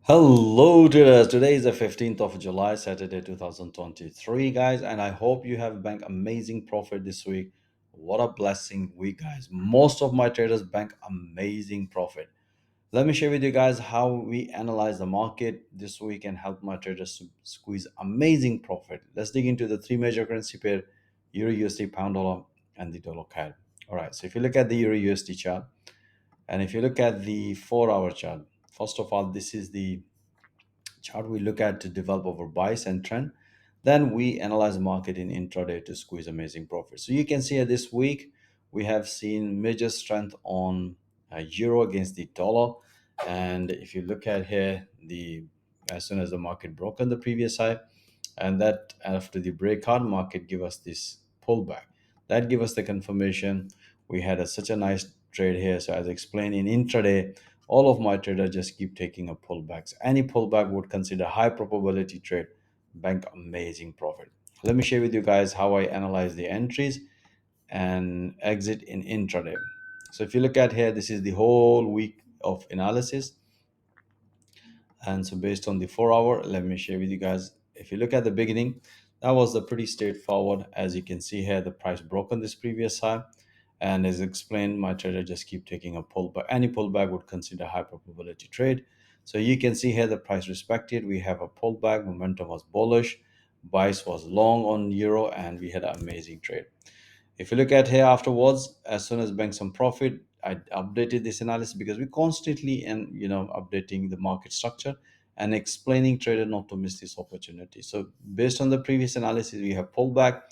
Hello traders. Today is the 15th of July, Saturday 2023, guys, and I hope you have banked amazing profit this week. What a blessing week, guys. Most of my traders bank amazing profit. Let me share with you guys how we analyze the market this week and help my traders to squeeze amazing profit. Let's dig into the three major currency pair, Euro USD, pound dollar, and the dollar CAD. All right, so if you look at the Euro USD chart, and if you look at the 4 hour chart, first of all, this is the chart we look at to develop our bias and trend. Then we analyze the market in intraday to squeeze amazing profit. So you can see this week we have seen major strength on euro against the dollar. And if you look at here, the as soon as the market broke on the previous high, and that after the breakout market give us this pullback, that give us the confirmation we had such a nice trade here. So as explained in intraday, all of my traders just keep taking a pullbacks. Any pullback would consider high probability trade, bank amazing profit. Let me share with you guys how I analyze the entries and exit in intraday. So if you look at here, this is the whole week of analysis. And so based on the 4 hour, let me share with you guys. If you look at the beginning, that was the pretty straightforward. As you can see here, the price broke on this previous high. And as explained, my trader just keep taking a pullback. Any pullback would consider high probability trade. So you can see here the price respected. We have a pullback, momentum was bullish, bias was long on euro, and we had an amazing trade. If you look at here afterwards, as soon as bank some profit, I updated this analysis because we constantly and updating the market structure and explaining trader not to miss this opportunity. So based on the previous analysis, we have pulled back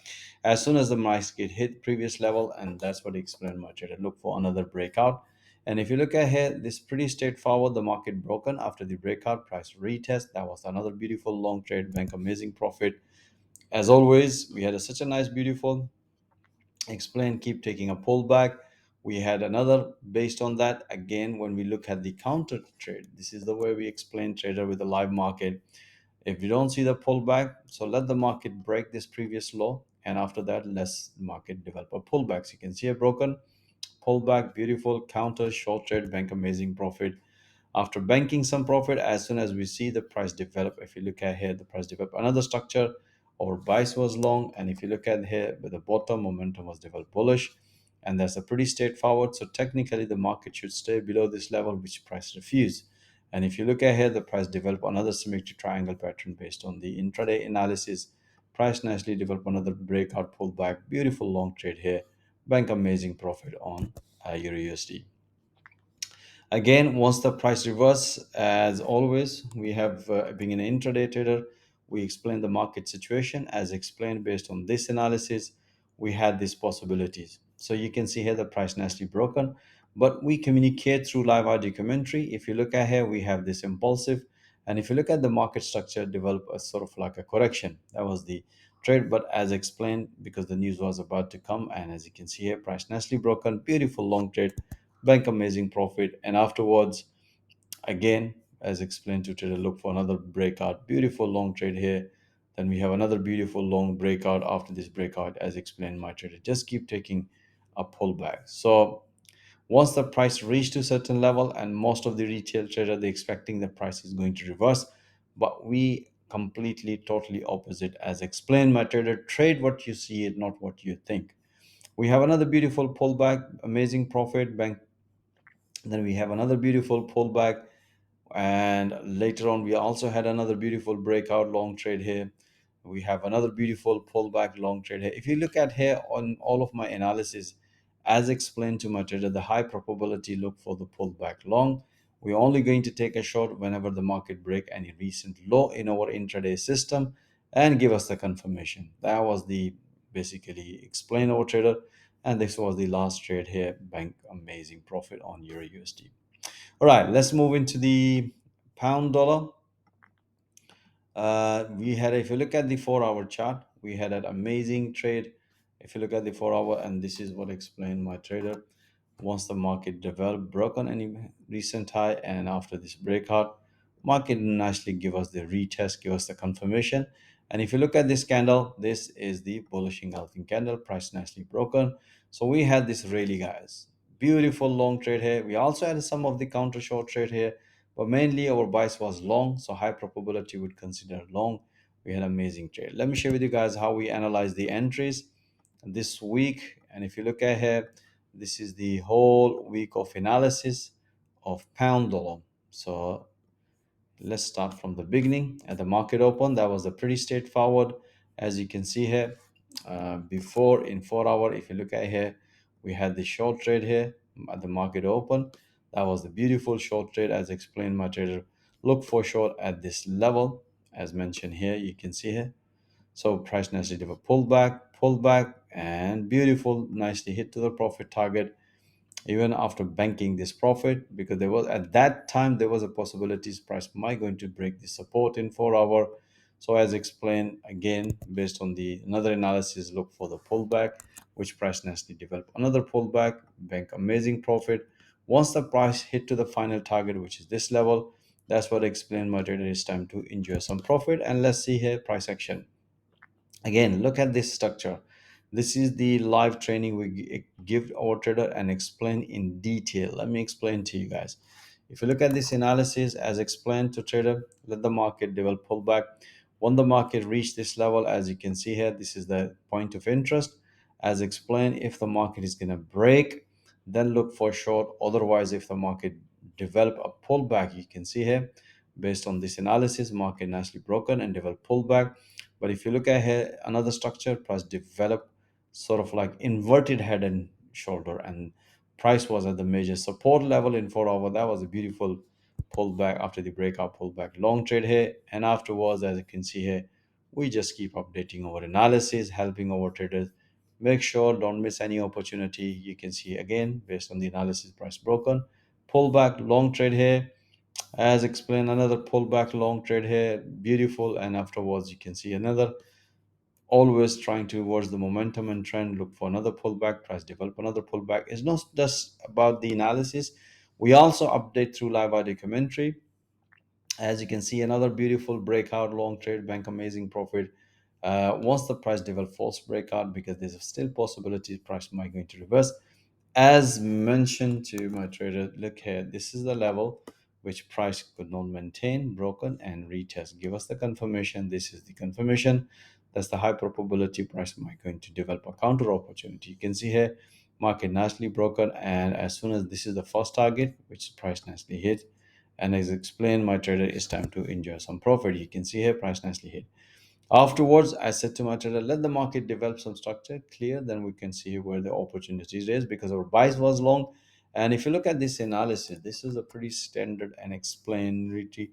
as soon as the market hit previous level, and that's what I explained my trader. Look for another breakout. And if you look at here, this pretty straightforward. The market broken after the breakout, price retest. That was another beautiful long trade, bank amazing profit. As always, we had such a nice, beautiful explain keep taking a pullback. We had another based on that. Again, when we look at the counter trade, this is the way we explain trader with the live market. If you don't see the pullback, so let the market break this previous low, and after that let's market develop a pullback. So you can see a broken pullback, beautiful counter short trade, bank amazing profit. After banking some profit, as soon as we see the price develop, if you look at here, the price develop another structure, our bias was long. And if you look at here, with the bottom momentum was developed bullish, and that's a pretty straightforward. So technically the market should stay below this level, which price refused. And if you look at here, the price develop another symmetric triangle pattern based on the intraday analysis. Price nicely develop another breakout pullback, beautiful long trade here, bank amazing profit on euro usd. Again, once the price reverse, as always, we have being an intraday trader, we explain the market situation as explained based on this analysis. We had these possibilities. So you can see here the price nicely broken, but we communicate through live audio commentary. If you look at here, we have this impulsive, and if you look at the market structure, develop a sort of like a correction. That was the trade, but as explained, because the news was about to come, and as you can see here, price nicely broken, beautiful long trade, bank amazing profit. And afterwards, again, as explained to trader, look for another breakout, beautiful long trade here. Then we have another beautiful long breakout. After this breakout, as explained, my trader just keep taking a pullback. So once the price reached to a certain level, and most of the retail trader, they expecting the price is going to reverse, but we completely totally opposite. As explained, my trader, trade what you see it, not what you think. We have another beautiful pullback, amazing profit, bank. Then we have another beautiful pullback, and later on we also had another beautiful breakout long trade here. We have another beautiful pullback long trade here. If you look at here on all of my analysis, as explained to my trader, the high probability look for the pullback long. We're only going to take a short whenever the market break any recent low in our intraday system and give us the confirmation. That was the basically explain our trader, and this was the last trade here, bank amazing profit on euro usd. All right, let's move into the pound dollar. We had, if you look at the 4 hour chart, we had an amazing trade. If you look at the 4 hour, and this is what explained my trader. Once the market developed, broke on any recent high, and after this breakout, market nicely give us the retest, give us the confirmation. And if you look at this candle, this is the bullish engulfing candle, price nicely broken. So we had this rally, guys. Beautiful long trade here. We also had some of the counter short trade here, but mainly our bias was long, so high probability would consider long. We had amazing trade. Let me share with you guys how we analyze the entries this week. And if you look at here, this is the whole week of analysis of pound dollar. So let's start from the beginning. At the market open, that was a pretty straightforward. As you can see here, before in 4 hour, if you look at here, we had the short trade here at the market open. That was the beautiful short trade. As explained, my trader, look for short at this level as mentioned here. You can see here, so price nicely did a pullback, and beautiful, nicely hit to the profit target even after banking this profit, because there was at that time there was a possibility price might going to break the support in 4 hour. So as explained again, based on the another analysis, look for the pullback, which price nicely developed another pullback, bank amazing profit. Once the price hit to the final target, which is this level, that's what I explained my trader, it's time to enjoy some profit. And let's see here price action. Again, look at this structure. This is the live training we give our trader and explain in detail. Let me explain to you guys. If you look at this analysis as explained to trader, let the market develop pullback. When the market reach this level, as you can see here, this is the point of interest. As explained, if the market is going to break, then look for short. Otherwise, if the market develop a pullback, you can see here, based on this analysis, market nicely broken and develop pullback. But if you look at here, another structure, price developed sort of like inverted head and shoulder, and price was at the major support level in 4 hour. That was a beautiful pullback after the breakout pullback. Long trade here, and afterwards, as you can see here, we just keep updating our analysis, helping our traders. Make sure don't miss any opportunity. You can see again based on the analysis, price broken, pullback, long trade here, as explained, another pullback, long trade here, beautiful. And afterwards you can see another, always trying towards the momentum and trend, look for another pullback, price develop another pullback. It's not just about the analysis, we also update through live audio commentary. As you can see, another beautiful breakout, long trade, bank amazing profit. Once the price develop false breakout, because there's still possibility price might going to reverse. As mentioned to my trader, look here, this is the level which price could not maintain, broken and retest. Give us the confirmation. This is the confirmation. That's the high probability price might going to develop a counter opportunity. You can see here, market nicely broken, and as soon as this is the first target, which price nicely hit, and as explained, my trader, it's time to enjoy some profit. You can see here, price nicely hit. Afterwards, I said to my trader, let the market develop some structure clear, then we can see where the opportunities is, because our bias was long. And if you look at this analysis, this is a pretty standard and explanatory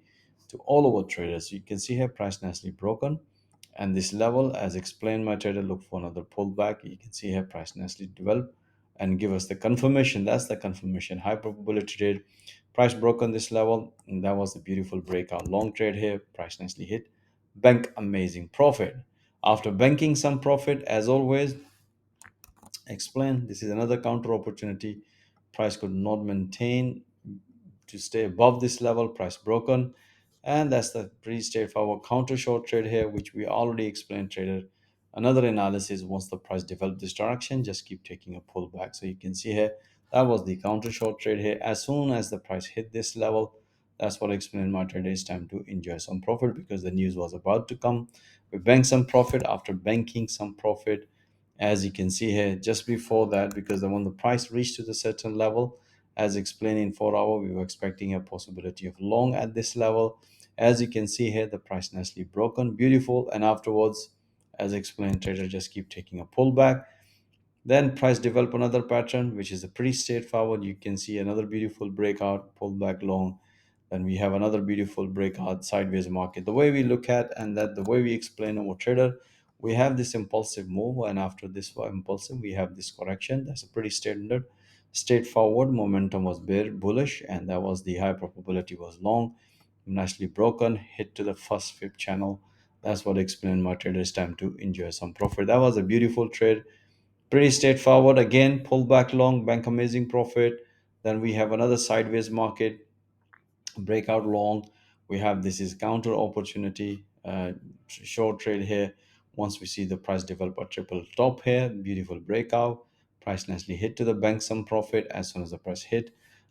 to all our traders. You can see here price nicely broken, and this level, as explained, my trader, look for another pullback. You can see here price nicely develop and give us the confirmation. That's the confirmation, high probability trade. Price broke on this level, and that was the beautiful breakout long trade here. Price nicely hit, bank amazing profit. After banking some profit, as always explain, this is another counter opportunity. Price could not maintain to stay above this level, price broken, and that's the pretty straightforward counter short trade here, which we already explained trader. Another analysis, once the price develop this direction, just keep taking a pullback. So you can see here, that was the counter short trade here. As soon as the price hit this level, that's what I explained my trader, it's time to enjoy some profit, because the news was about to come. We banked some profit. After banking some profit, as you can see here, just before that, because when the price reached to the certain level, as explained in 4 hour, we were expecting a possibility of long at this level. As you can see here, the price nicely broken, beautiful, and afterwards, as explained, trader just keep taking a pullback. Then price develop another pattern, which is a pretty straightforward. You can see another beautiful breakout, pullback long. Then we have another beautiful breakout, sideways market. The way we look at, and that the way we explain our trader, we have this impulsive move, and after this impulsive, we have this correction. That's a pretty standard, straightforward. Momentum was bear bullish, and that was the high probability was long, nicely broken, hit to the first fib channel. That's what explained my trader, it's time to enjoy some profit. That was a beautiful trade, pretty straightforward. Again, pull back long, bank amazing profit. Then we have another sideways market, breakout long. We have this is counter opportunity, short trade here. Once we see the price develop a triple top here, beautiful breakout, price nicely hit to the bank some profit. As soon as the price hit,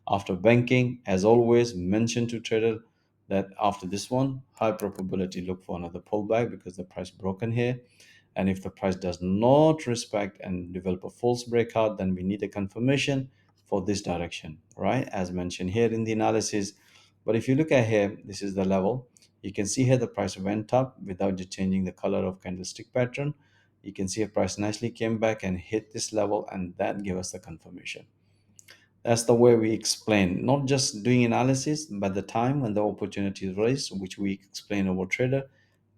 After banking, as always, mention to trader that after this one, high probability look for another pullback because the price broken here. And if the price does not respect and develop a false breakout, then we need a confirmation for this direction, right? As mentioned here in the analysis. But if you look at here, this is the level. You can see here the price went up without changing the color of candlestick pattern. You can see a price nicely came back and hit this level, and that gave us the confirmation. That's the way we explain, not just doing analysis, but the time when the opportunity is raised, which we explain over trader.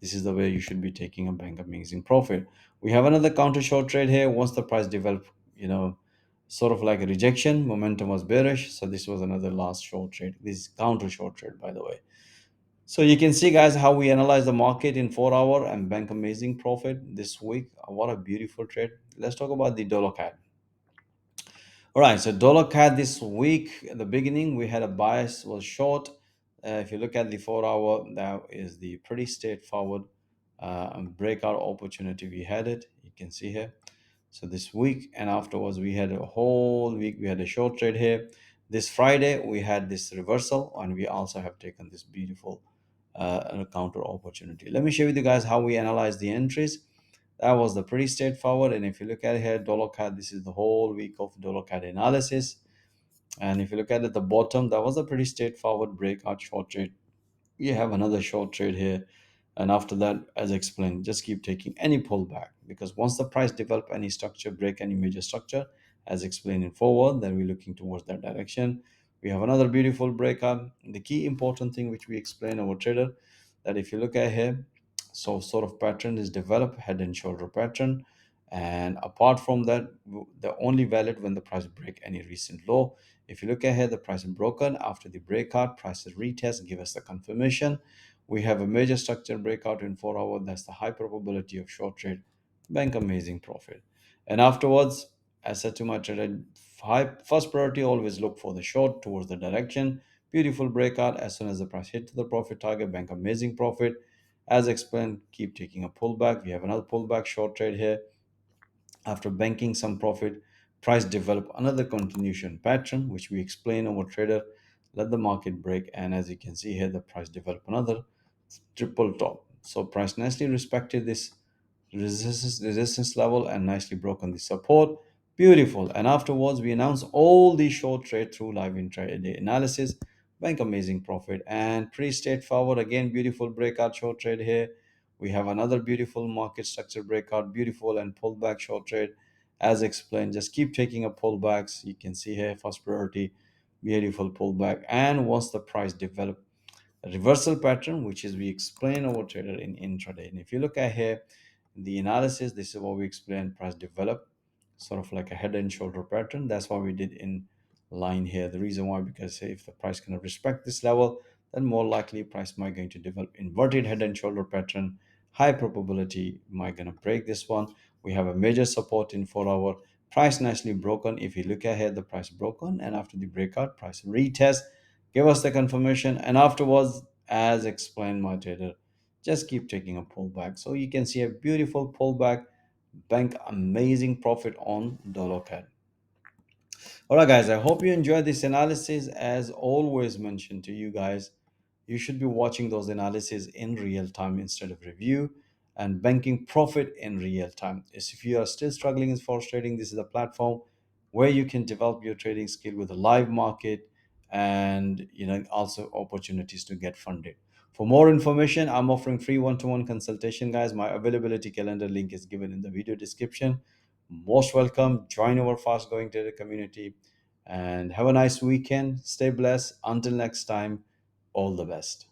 This is the way you should be taking a bank amazing profit. We have another counter short trade here. Once the price developed, sort of like a rejection, momentum was bearish. So this was another last short trade. This is counter short trade, by the way. So you can see, guys, how we analyze the market in 4 hour and bank amazing profit this week. What a beautiful trade. Let's talk about the dollar CAD. All right, so dollar CAD this week at the beginning we had a bias was short. If you look at the 4 hour, that is the pretty straightforward breakout opportunity we had it. You can see here. So this week and afterwards we had a whole week. We had a short trade here. This Friday we had this reversal, and we also have taken this beautiful counter opportunity. Let me share with you guys how we analyze the entries. That was the pretty straightforward. And if you look at here, dollar CAD, this is the whole week of dollar CAD analysis. And if you look at the bottom, that was a pretty straightforward breakout short trade. We have another short trade here. And after that, as explained, just keep taking any pullback, because once the price develop any structure, break any major structure, as explained in forward, then we're looking towards that direction. We have another beautiful breakout. The key important thing which we explain our trader, that if you look at here, so sort of pattern is developed, head and shoulder pattern. And apart from that, they're only valid when the price break any recent low. If you look ahead, the price is broken after the breakout, price is retest, give us the confirmation. We have a major structure breakout in 4 hour. That's the high probability of short trade, bank amazing profit. And afterwards, I said to my trader, first priority, always look for the short towards the direction. Beautiful breakout. As soon as the price hit to the profit target, bank amazing profit. As explained, keep taking a pullback. We have another pullback short trade here. After banking some profit, price develop another continuation pattern, which we explain over trader. Let the market break, and as you can see here, the price develop another triple top. So price nicely respected this resistance level and nicely broken the support. Beautiful. And afterwards, we announce all the short trade through live intraday analysis. Bank amazing profit and pretty straightforward. Again, beautiful breakout short trade here. We have another beautiful market structure breakout, beautiful and pullback short trade. As explained, just keep taking a pullbacks. You can see here, first priority, beautiful pullback. And once the price develop a reversal pattern, which is we explain over trader in intraday. And if you look at here, the analysis, this is what we explain, price develop sort of like a head and shoulder pattern. That's what we did in line here. The reason why, because if the price cannot respect this level, then more likely price might going to develop inverted head and shoulder pattern. High probability might gonna break this one. We have a major support in 4 hour. Price nicely broken. If you look ahead, the price broken, and after the breakout, price retest, give us the confirmation, and afterwards, as explained my trader, just keep taking a pullback. So you can see a beautiful pullback, bank amazing profit on dollar CAD. All right, guys, I hope you enjoyed this analysis. As always mentioned to you guys, you should be watching those analyses in real time instead of review, and banking profit in real time. Is if you are still struggling in forex trading, this is a platform where you can develop your trading skill with a live market, and also opportunities to get funded. For more information, I'm offering free one-to-one consultation, guys. My availability calendar link is given in the video description. Most welcome. Join our fast growing trader community, and have a nice weekend. Stay blessed. Until next time, all the best.